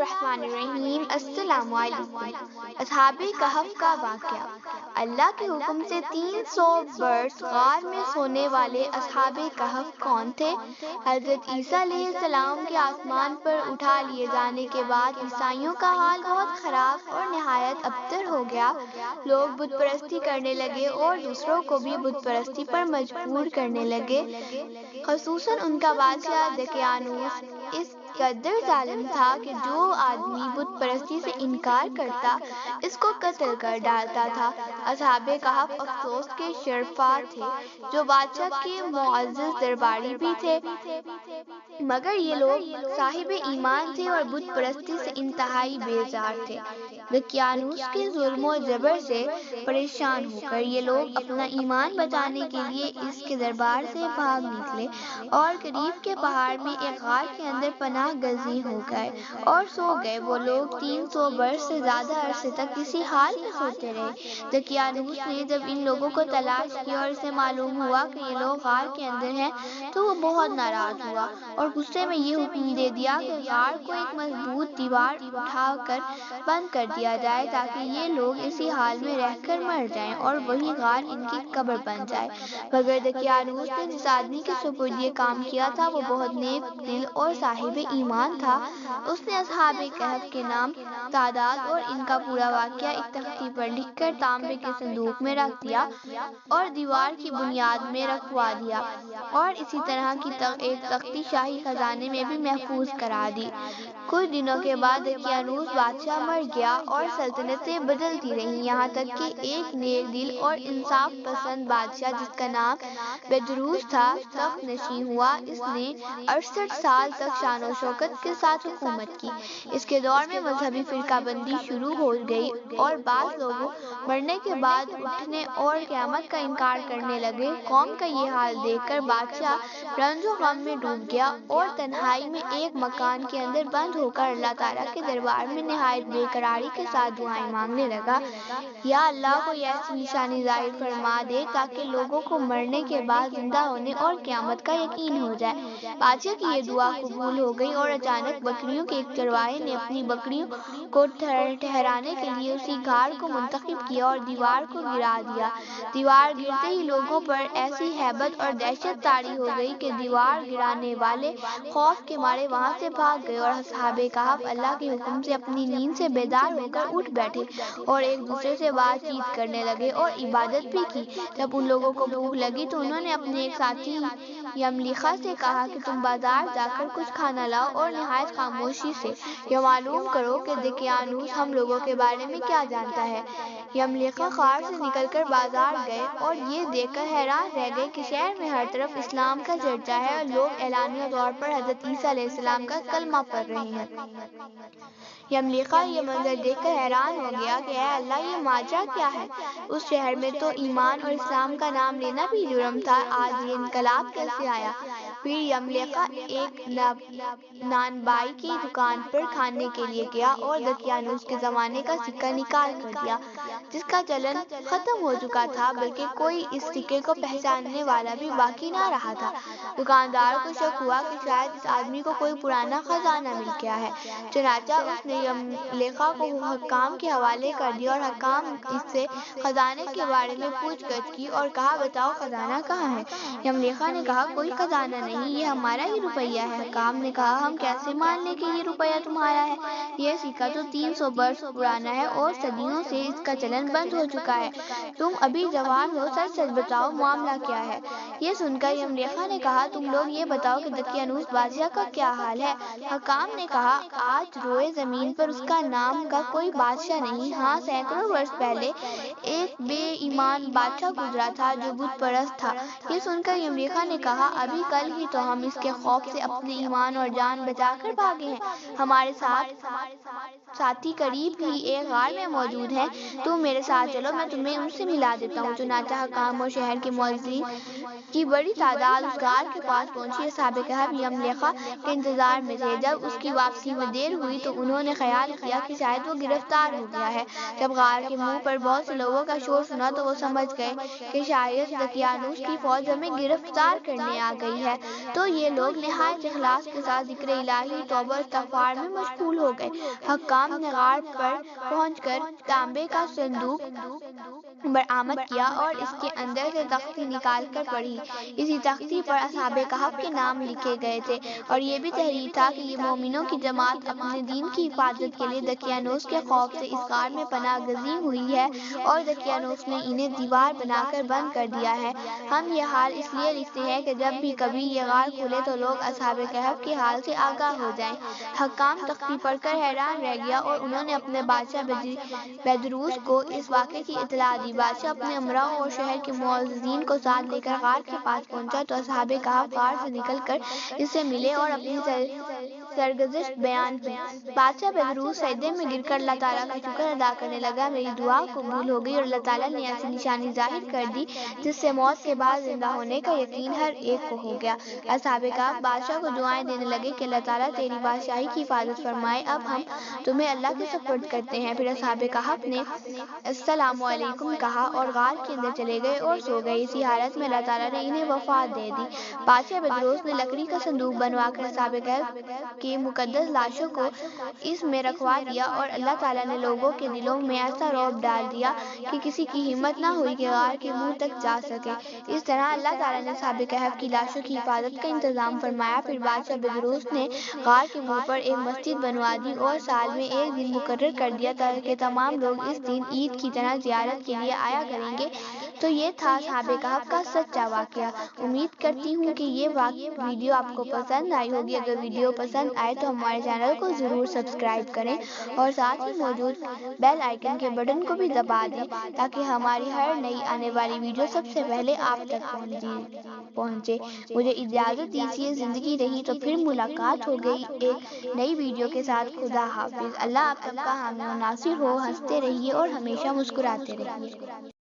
الرحمن الرحیم۔ السلام علیکم۔ اصحاب کہف کا واقعہ۔ اللہ کے حکم سے 300 برس غار میں سونے والے اصحاب کہف کون تھے؟ حضرت عیسیٰ علیہ السلام کے آسمان پر اٹھا لیے جانے کے بعد عیسائیوں کا حال بہت خراب اور نہایت ابتر ہو گیا۔ لوگ بت پرستی کرنے لگے اور دوسروں کو بھی بت پرستی پر مجبور کرنے لگے۔ خصوصاً ان کا بادشاہ دقیانوس اس قدر ظالم تھا کہ جو آدمی بت پرستی سے انکار کرتا اس کو قتل کر ڈالتا تھا۔ اصحاب کہف افسوس کے شرفا تھے جو بادشاہ کے معزز درباری بھی تھے، مگر یہ لوگ صاحب ایمان تھے اور بت پرستی سے انتہائی بیزار تھے۔ دقیانوس کے ظلم و جبر سے پریشان ہو کر یہ لوگ اپنا ایمان بچانے کے لیے اس کے دربار سے بھاگ نکلے اور قریب کے پہاڑ میں ایک غار کے اندر پناہ گزین ہو گئے اور سو گئے۔ وہ لوگ 300 برس سے زیادہ عرصے تک اسی حال میں سوتے رہے۔ دقیانوس نے جب ان لوگوں کو تلاش کیا اور اسے معلوم ہوا کہ یہ لوگ غار کے اندر ہیں تو وہ بہت ناراض ہوا اور غصے میں یہ حکم دے دیا کہ غار کو ایک مضبوط دیوار اٹھا کر بند کر دیا جائے تاکہ یہ لوگ اسی حال میں رہ کر مر جائیں اور وہی غار ان کی قبر بن جائے۔ مگر دقیانوس نے جس آدمی کے سپرد یہ کام کیا تھا وہ بہت نیک دل اور صاحب ایمان تھا۔ اس نے اصحاب کہف کے نام، تعداد اور ان کا پورا واقعہ ایک تختی پر لکھ کر تانبے کے صندوق میں رکھ دیا اور دیوار کی بنیاد میں رکھوا دیا اور اسی طرح کی ایک تختی شاہی خزانے میں بھی محفوظ کرا دی۔ کچھ دنوں کے بعد دقیانوس بادشاہ مر گیا اور سلطنتیں بدلتی رہیں، یہاں تک کہ ایک نیک دل اور انصاف پسند بادشاہ جس کا نام بیدروس تھا تخت نشین ہوا۔ اس نے 68 سال تک شان و شوکت کے ساتھ حکومت کی۔ اس کے دور میں مذہبی فرقہ بندی شروع ہو گئی اور بعض لوگوں مرنے کے بعد اٹھنے اور قیامت کا انکار کرنے لگے۔ قوم کا یہ حال دیکھ کر بادشاہ رنج و غم میں ڈوب گیا اور تنہائی میں ایک مکان کے اندر بند ہو کر اللہ تعالیٰ کے دربار میں نہایت بے قراری کے ساتھ دعائیں مانگنے لگا، یا اللہ کوئی ایسی نشانی ظاہر فرما دے تاکہ لوگوں کو مرنے کے بعد زندہ ہونے اور قیامت کا یقین ہو جائے۔ بادشاہ کی یہ دعا قبول ہو گئی اور اچانک بکریوں کے ایک چرواہے نے اپنی بکریوں کو ٹھہرانے کے لیے اسی غار کو منتخب کیا اور دیوار کو گرا دیا۔ دیوار گرتے ہی لوگوں پر ایسی ہیبت اور دہشت طاری ہو گئی کہ دیوار گرانے والے خوف کے مارے وہاں سے بھاگ گئے اور اصحاب کہف اللہ کے حکم سے اپنی نیند سے بیدار ہو کر اٹھ بیٹھے اور ایک دوسرے سے بات چیت کرنے لگے اور عبادت بھی کی۔ جب ان لوگوں کو بھوک لگی تو انہوں نے اپنے ایک ساتھی یملیخا سے کہا کہ تم بازار جا کر کچھ کھانا لاؤ اور نہایت خاموشی سے یہ معلوم کرو کہ دقیانوس ہم لوگوں کے بارے میں کیا جانتا ہے۔ یملیخا غار سے نکل کر بازار گئے اور یہ دیکھ کر حیران رہ گئے کہ شہر میں ہر طرف اسلام کا چرچا ہے اور لوگ اعلانیہ طور پر حضرت عیسیٰ علیہ السلام کا کلمہ پڑھ رہے ہیں۔ یملیخا یہ منظر دیکھ کر حیران ہو گیا کہ اے اللہ یہ ماجرا کیا ہے؟ اس شہر میں تو ایمان اور اسلام کا نام لینا بھی جرم تھا، آج یہ انقلاب کیسے آیا؟ پھر یملیخا ایک نان بائی کی دکان پر کھانے کے لیے گیا اور دقیانوس کے زمانے کا سکہ نکال کر دیا جس کا چلن ختم ہو چکا تھا، بلکہ کوئی اس سکے کو پہچاننے والا بھی باقی نہ رہا تھا۔ دکاندار کو شک ہوا کہ شاید اس آدمی کو کوئی پرانا خزانہ مل گیا ہے، چنانچہ اس نے یملیخا کو حکام کے حوالے کر دیا اور حکام اس سے خزانے کے بارے میں پوچھ گچھ کی اور کہا بتاؤ خزانہ کہاں ہے؟ یملیخا نے کہا کوئی خزانہ نہیں، یہ ہمارا ہی روپیہ ہے۔ حکام نے کہا ہم کیسے مان لیں کہ یہ روپیہ تمہارا ہے؟ یہ سکہ تو 300 برس پرانا ہے اور صدیوں سے اس کا چلن بند ہو چکا ہے، تم ابھی جوان ہو، سچ سچ بتاؤ معاملہ کیا ہے؟ یہ سن کر یملیخا نے کہا تم لوگ یہ بتاؤ کہ دقیانوس بادشاہ کا کیا حال ہے؟ حکام نے کہا آج روئے زمین پر اس کا نام کا کوئی بادشاہ نہیں، ہاں سینکڑوں برس پہلے ایک بے ایمان بادشاہ گزرا تھا جو بت پرست تھا۔ یہ سن کر یملیخا نے کہا ابھی کل ہی تو ہم اس کے خوف سے اپنے ایمان اور جان بچا کر بھاگے ہیں، ہمارے ساتھی قریب ہی ایک غار میں موجود ہیں، تم میرے ساتھ چلو میں تمہیں ان سے ملا دیتا ہوں۔ چنانچہ حکام اور شہر کے معززین کی بڑی تعداد اس غار کے پاس پہنچی۔ اصحاب کہف یملیخا کے انتظار میں تھے۔ جب اس کی واپسی میں دیر ہوئی تو انہوں نے خیال کیا کہ شاید وہ گرفتار ہو گیا ہے۔ جب غار کے منہ پر بہت سے لوگوں کا شور سنا تو وہ سمجھ گئے کہ شاید دقیانوس کی فوج ہمیں گرفتار کرنے آ گئی ہے، تو یہ لوگ نہایت اخلاص کے ساتھ ذکر الہی، توبہ اور استغفار میں مشغول ہو گئے۔ حکام نے غار پر پہنچ کر تانبے کا صندوق برآمد کیا اور اس کے اندر سے تختی نکال کر پڑھی۔ اسی تختی پر اصحاب کہف کے نام لکھے گئے تھے اور یہ بھی تحریر تھا کہ یہ مومنوں کی جماعت اپنے دین کی حفاظت کے لیے دقیانوس کے خوف سے اس غار میں پناہ گزین ہوئی ہے اور دقیانوس نے انہیں دیوار بنا کر بند کر دیا ہے۔ ہم یہ حال اس لیے لکھتے ہیں کہ جب بھی کبھی یہ غار کھلے تو لوگ اصحاب کہف کے حال سے آگاہ ہو جائیں۔ حکام تختی پڑھ کر حیران رہ گیا اور انہوں نے اپنے بادشاہ بیدروس کو اس واقعے کی اطلاع دی۔ بادشاہ اپنے امراء اور شہر کے معززین کو ساتھ لے کر غار کے پاس پہنچا تو اصحاب کہف غار سے نکل کر اس سے ملے اور اپنی سرگزشت بیان کی۔ بادشاہ بیدروس سجدے میں گر کر اللہ تعالیٰ کا شکر ادا کرنے لگا، میری دعا قبول ہو گئی اور اللہ تعالیٰ نے ایسی نشانی ظاہر کر دی جس سے موت کے بعد زندہ ہونے کا یقین ہر ایک کو ہو گیا۔ اصحاب کہف بادشاہ کو دعائیں دینے لگے کہ اللہ تعالیٰ تیری بادشاہی کی حفاظت فرمائے، اب ہم تمہیں اللہ کے سپرد کرتے ہیں۔ پھر اصحاب کہف نے السلام علیکم کہا اور غار کے اندر چلے گئے اور سو گئے۔ اسی حالت میں اللہ تعالیٰ نے انہیں وفات دے دی۔ بادشاہ بیدروس نے لکڑی کا صندوق بنوا کر اصحاب کہف کی مقدس لاشوں کو اس میں رکھوا دیا اور اللہ تعالیٰ نے لوگوں کے دلوں میں ایسا رعب ڈال دیا کہ کسی کی ہمت نہ ہوئی کہ غار کے منہ تک جا سکے۔ اس طرح اللہ تعالیٰ نے اصحاب کہف کی لاشوں کی حفاظت کا انتظام فرمایا۔ پھر بادشاہ بیدروس نے غار کے منہ پر ایک مسجد بنوا دی اور سال میں ایک دن مقرر کر دیا تاکہ تمام لوگ اس دن عید کی طرح زیارت کے لیے آیا کریں گے۔ تو یہ تھا اصحاب کہف کا سچا واقعہ۔ امید کرتی ہوں کہ یہ ویڈیو آپ کو پسند آئی ہوگی۔ اگر ویڈیو پسند آئے تو ہمارے چینل کو ضرور سبسکرائب کریں اور ساتھ ہی موجود بیل آئیکن کے بٹن کو بھی دبا دیں تاکہ ہماری ہر نئی آنے والی ویڈیو سب سے پہلے آپ تک پہنچے۔ مجھے اجازت دیجیے، زندگی رہی تو پھر ملاقات ہو گئی ایک نئی ویڈیو کے ساتھ۔ خدا حافظ۔ اللہ آپ سب کا حامی و ناصر ہو۔ ہنستے رہیے اور ہمیشہ مسکراتے رہیے۔